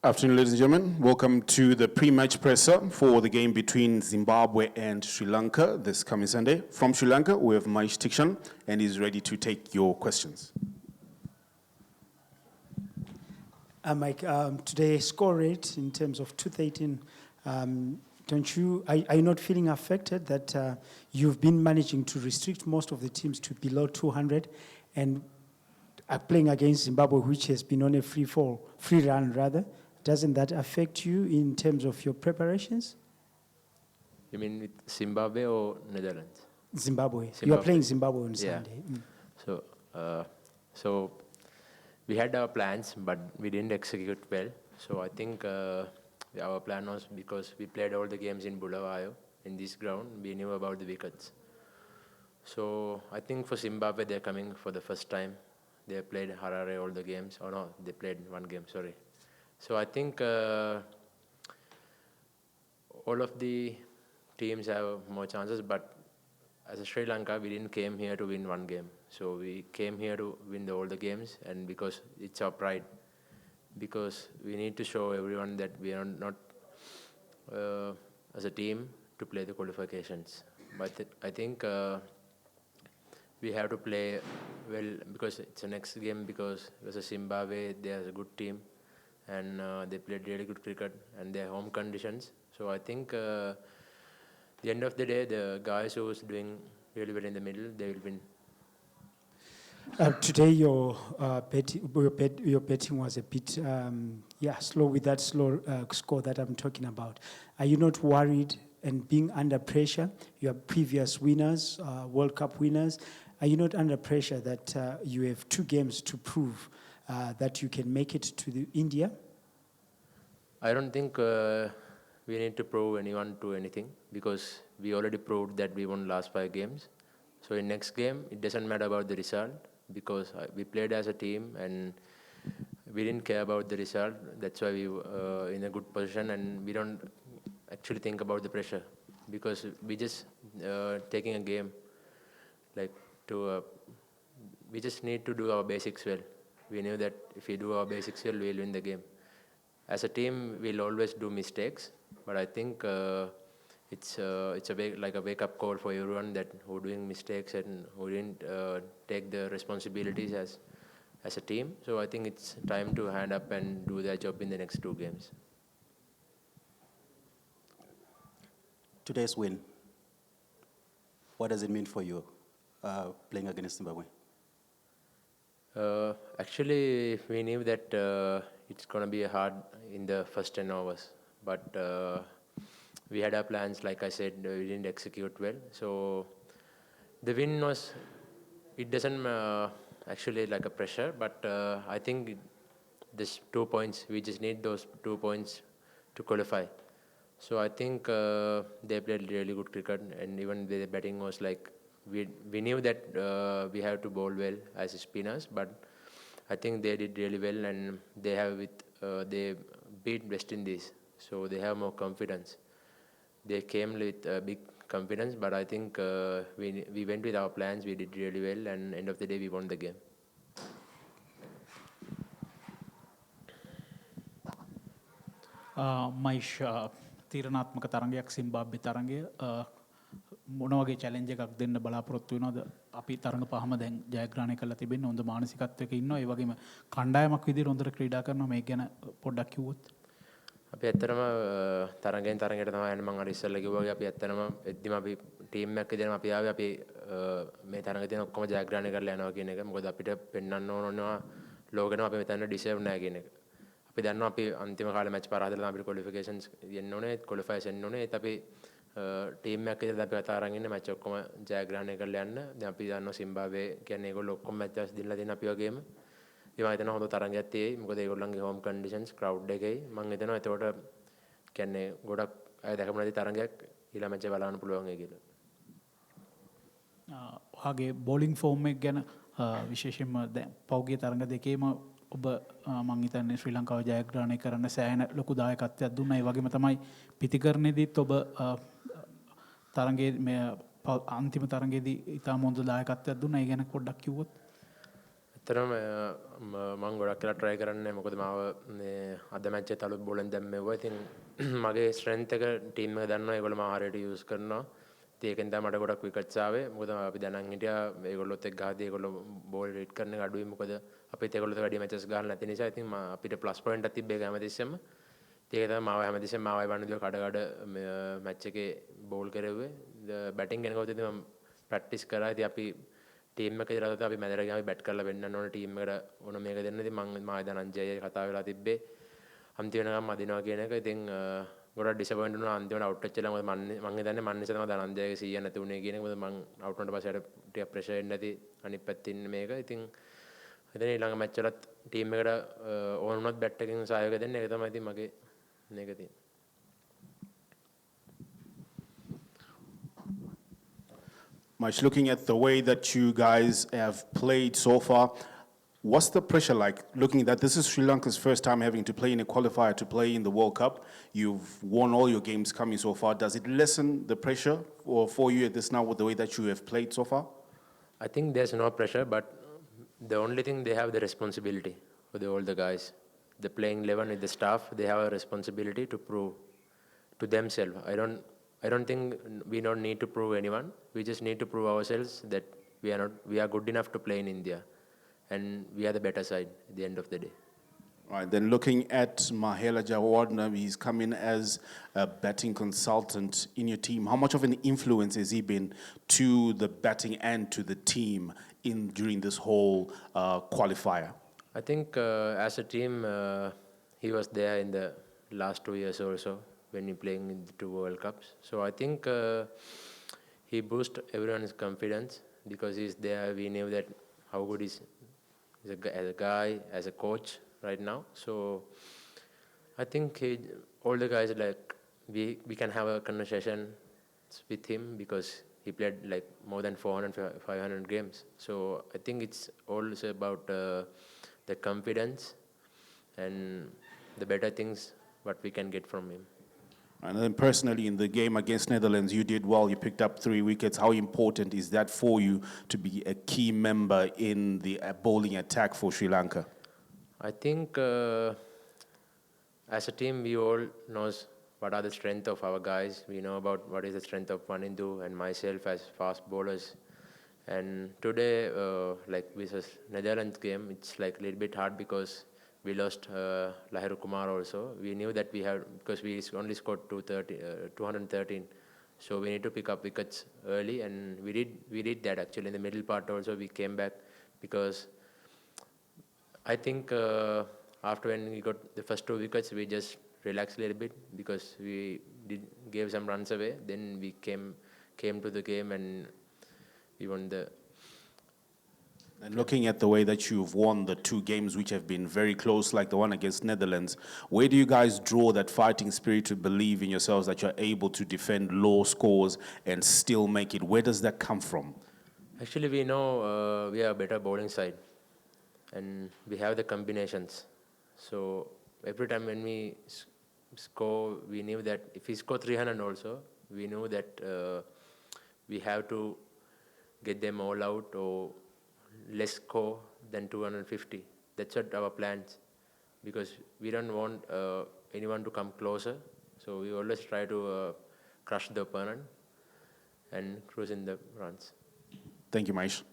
Afternoon, ladies and gentlemen. Welcome to the pre-match presser for the game between Zimbabwe and Sri Lanka this coming Sunday. From Sri Lanka, we have Maheesh Theekshana, and he's ready to take your questions. Mike, today's score rate in terms of 213, are you not feeling affected that you've been managing to restrict most of the teams to below 200 and are playing against Zimbabwe, which has been on a free run rather? Doesn't that affect you in terms of your preparations? You mean with Zimbabwe or Netherlands? Zimbabwe. You are playing Zimbabwe on Sunday. So we had our plans, but we didn't execute well. So I think our plan was, because we played all the games in Bulawayo, in this ground, we knew about the wickets. So I think for Zimbabwe, they're coming for the first time. They played Harare all the games. Oh no, they played one game, sorry. So I think all of the teams have more chances, but as a Sri Lanka, we didn't came here to win one game. So we came here to win all the games, and because it's our pride. Because we need to show everyone that we are not as a team to play the qualifications. But I think we have to play well, because it's the next game, because versus Zimbabwe, they are a good team. And they played really good cricket, and their home conditions. So I think the end of the day, the guys who's doing really well in the middle, they will win. Today your betting was a bit slow with that slow score that I'm talking about. Are you not worried and being under pressure? You are previous winners, World Cup winners. Are you not under pressure that you have 2 games to prove that you can make it to India? I don't think we need to prove anyone to anything, because we already proved that we won last 5 games. So in next game, it doesn't matter about the result, because we played as a team and we didn't care about the result. That's why we were in a good position, and we don't actually think about the pressure, because we just taking a game like to we just need to do our basics well. We knew that if we do our basics well, we'll win the game. As a team, we'll always do mistakes, but I think it's like a wake-up call for everyone that who doing mistakes and who didn't take the responsibilities as a team. So I think it's time to hand up and do their job in the next 2 games. Today's win, what does it mean for you playing against Zimbabwe? Actually, we knew that it's going to be hard in the first 10 overs. But we had our plans, like I said, we didn't execute well. So the win was, it doesn't actually like a pressure, but I think this 2 points, we just need those 2 points to qualify. So I think they played really good cricket, and even the batting was like, we knew that we have to bowl well as spinners, but I think they did really well, and they beat West Indies, so they have more confidence. They came with big confidence, but I think we went with our plans. We did really well, and end of the day, we won the game. Maheesh, තීරණාත්මක තරගයක් සිම්බාබ්වේ තරගය මොන වගේ challenge එකක් දෙන්න බලාපොරොත්තු වෙනවද? අපි තරඟ පහම දැන් ජයග්‍රහණය කරලා තිබෙන්නේ, හොඳ මානසිකත්වයක ඉන්නවා. ඒ වගේම කණ්ඩායමක් විදිහට හොඳට ක්‍රීඩා කරනවා. මේක ගැන පොඩ්ඩක් කිව්වොත්. අපි ඇත්තටම තරගෙන් තරගයට තමයි යන්නේ. මම අර ඉස්සෙල්ලා කිව්වා වගේ අපි ඇත්තටම එද්දිම අපි ටීම් එකක් විදිහටම අපි ආවේ. අපි මේ තරගෙ තියෙන ඔක්කොම ජයග්‍රහණය කරලා යනවා කියන එක. මොකද අපිට පෙන්වන්න ඕනවා ලෝකෙටම අපි මෙතන ඩිසර්ව් නැහැ කියන එක. අපි දන්නවා අපි අන්තිම කාලේ මැච් පරාදලා තමයි අපිට ක්වොලිෆිකේෂන්ස් යන්න ඕනේ, ක්වොලිෆයර්ස් යන්න ඕනේ. ඒත් අපි ටීම් එකක් විදිහට අපි කතා අරන් ඉන්නේ මැච් ඔක්කොම ජයග්‍රහණය කරලා යන්න. දැන් අපි දන්නවා සිම්බාබ්වේ කියන්නේ ඒගොල්ලෝ ඔක්කොම මැචස් දිනලා තියෙන අපි වගේම. ඒ වගේ හිතනවා හොඳ තරගයක් තියෙයි. මොකද ඒගොල්ලන්ගේ හෝම් කන්ඩිෂන්ස් ක්‍රවුඩ් එකේ මම හිතනවා ඒතකොට කියන්නේ ගොඩක් අය දැකපු නැති තරගයක් ඊළඟ මැච් එක බලන්න පුළුවන් ඒ කියලා. ඔයාගේ බෝලිං ෆෝම් එක ගැන විශේෂයෙන්ම දැන් පෞගේ තරඟ දෙකේම ඔබ මං හිතන්නේ ශ්‍රී ලංකාව ජයග්‍රහණය කරන්න සෑහෙන ලොකු දායකත්වයක් දුන්නා. ඒ වගේම තමයි පිටිකරණයේදීත් ඔබ තරඟයේ මේ අන්තිම තරඟයේදී ඉතාම හොඳ දායකත්වයක් දුන්නා. ඒ ගැන පොඩ්ඩක් කිව්වොත්. ඇත්තටම මම ගොඩක් කියලා try කරන්නේ මොකද මාව මේ අද මැච් එකේ අලුත් බෝලෙන් දැම්මෙව්වා. ඉතින් මගේ strength එක team එක දන්නවා ඒගොල්ලෝ මාව හරියට use කරනවා. ඉතින් ඒකෙන් තමයි මට ගොඩක් wickets ආවේ. මොකද අපි දැනන් හිටියා ඒගොල්ලොත් එක්ක ගහදී ඒගොල්ලෝ ball hit කරන එක අඩුයි. මොකද අපිත් ඒගොල්ලොත් වැඩි matches ගහලා නැති නිසා ඉතින් අපිට plus point එකක් තිබ්බේ හැමතිස්සෙම. ඒක තමයි මාව හැමතිස්සෙම මාව වන්න දේ කඩ match එකේ bowl කරෙව්වේ. batting කෙනෙකුට ඉතින් මම practice කරා. ඉතින් අපි ටීම් එකේ ඉඳලා අපි මැදට ගියාම බැට් කරලා වෙන්නන්න ඕන ටීම් එකට ඕන මේක දෙන්න. ඉතින් මම මායි දනංජය කතා වෙලා තිබ්බේ අන්තිම වෙනකම් අදිනවා කියන එක. ඉතින් ගොඩක් ඩිසපොයින්ට් වුණා අන්තිමට අවුට් වෙච්ච ලා. මොකද මම හිතන්නේ මන් නිසා තමයි දනංජයගේ 100 නැති උනේ කියන එක. මොකද මම අවුට් වුණාට පස්සේ අර ටික ප්‍රෙෂර් එන්නේ නැති අනිත් පැත්තේ ඉන්නේ මේක. ඉතින් හිතන්නේ ඊළඟ මැච් වලත් ටීම් එකට ඕන වුණත් බැට් එකකින් සහයෝගය දෙන්න. ඒක තමයි ඉතින් මගේ මේක තියෙන්නේ. Much looking at the way that you guys have played so far, what's the pressure like looking that this is Sri Lanka's first time having to play in a qualifier to play in the World Cup? You've won all your games coming so far. Does it lessen the pressure for you at this now with the way that you have played so far? I think there's no pressure, but the only thing they have the responsibility for all the guys. The playing 11 with the staff, they have a responsibility to prove to themselves. I don't think we don't need to prove anyone. We just need to prove ourselves that we are good enough to play in India, and we are the better side at the end of the day. All right, then looking at Mahela Jawadna, he's come in as a batting consultant in your team. How much of an influence has he been to the batting and to the team during this whole qualifier? I think as a team, he was there in the last 2 years or so when we playing in the 2 World Cups. So I think he boosted everyone's confidence because he's there. We knew that how good he's as a guy, as a coach right now. So I think all the guys like we can have a conversation with him because he played like more than 400, 500 games. So I think it's also about the confidence and the better things what we can get from him. And then personally, in the game against Netherlands, you did well. You picked up 3 wickets. How important is that for you to be a key member in the bowling attack for Sri Lanka? I think as a team, we all knows what are the strength of our guys. We know about what is the strength of Wanindu and myself as fast bowlers. And today, like with this Netherlands game, it's like a little bit hard because we lost Lahiru Kumar also. We knew that we had, because we only scored 213. So we need to pick up wickets early, and we did that actually. In the middle part also, we came back because I think after when we got the first 2 wickets, we just relaxed a little bit because we gave some runs away. Then we came to the game and we won the. And looking at the way that you've won the 2 games which have been very close, like the one against Netherlands, where do you guys draw that fighting spirit to believe in yourselves that you're able to defend low scores and still make it? Where does that come from? Actually, we know we are a better bowling side and we have the combinations. So every time when we score, we knew that if we score 300 also, we knew that we have to get them all out or less score than 250. That's what our plans, because we don't want anyone to come closer. So we always try to crush the opponent and cruise in the runs. Thank you, Maheesh.